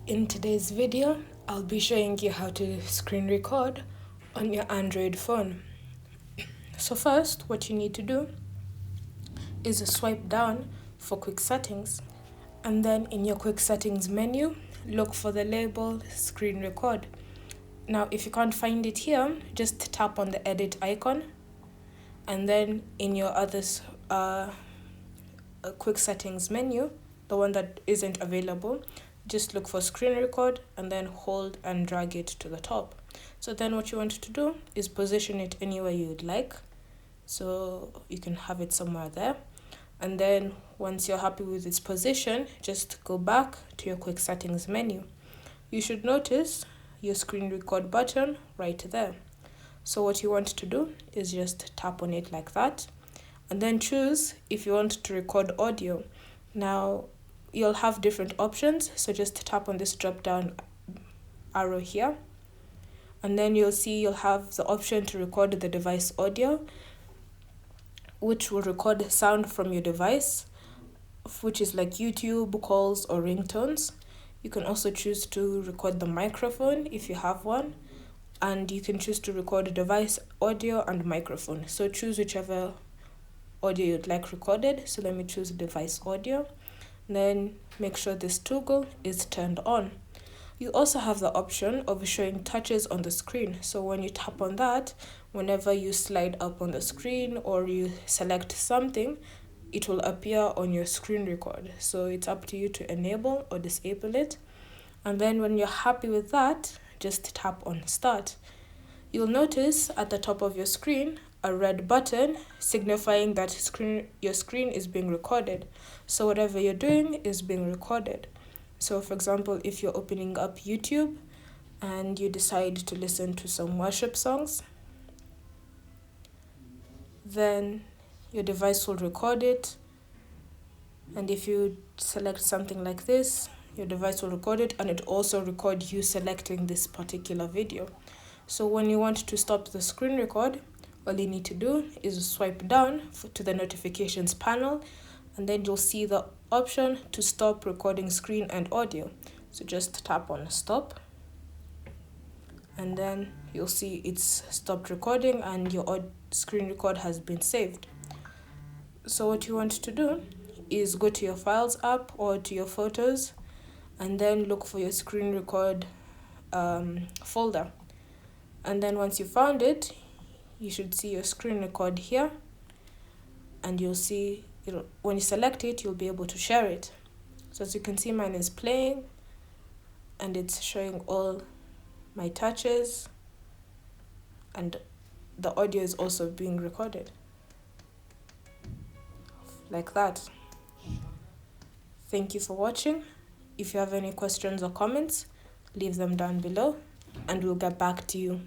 In today's video, I'll be showing you how to screen record on your Android phone. So first, what you need to do is swipe down for quick settings, and then in your quick settings menu, look for the label screen record. Now, if you can't find it here, just tap on the edit icon, and then in your quick settings menu, the one that isn't available, just look for screen record and then hold and drag it to the top. So then what you want to do is position it anywhere you'd like, so you can have it somewhere there. And then once you're happy with its position, just go back to your quick settings menu. You should notice your screen record button right there. So what you want to do is just tap on it like that, and then choose if you want to record audio. Now, you'll have different options, so just tap on this drop down arrow here, and then you'll have the option to record the device audio, which will record sound from your device, which is like YouTube, calls, or ringtones. You can also choose to record the microphone if you have one, and you can choose to record the device audio and microphone. So choose whichever audio you'd like recorded. So let me choose device audio. Then make sure this toggle is turned on. You also have the option of showing touches on the screen. So when you tap on that, whenever you slide up on the screen or you select something, it will appear on your screen record. So it's up to you to enable or disable it. And then when you're happy with that, just tap on start. You'll notice at the top of your screen a red button signifying that your screen is being recorded. So whatever you're doing is being recorded. So for example, if you're opening up YouTube and you decide to listen to some worship songs, then your device will record it. And if you select something like this, your device will record it, and it also record you selecting this particular video. So when you want to stop the screen record, all you need to do is swipe down to the notifications panel, and then you'll see the option to stop recording screen and audio. So just tap on stop, and then you'll see it's stopped recording and your screen record has been saved. So what you want to do is go to your Files app or to your Photos, and then look for your screen record folder. And then once you found it, you should see your screen record here, and you'll see when you select it, you'll be able to share it. So as you can see, mine is playing and it's showing all my touches, and the audio is also being recorded like that. Thank you for watching. If you have any questions or comments, leave them down below and we'll get back to you.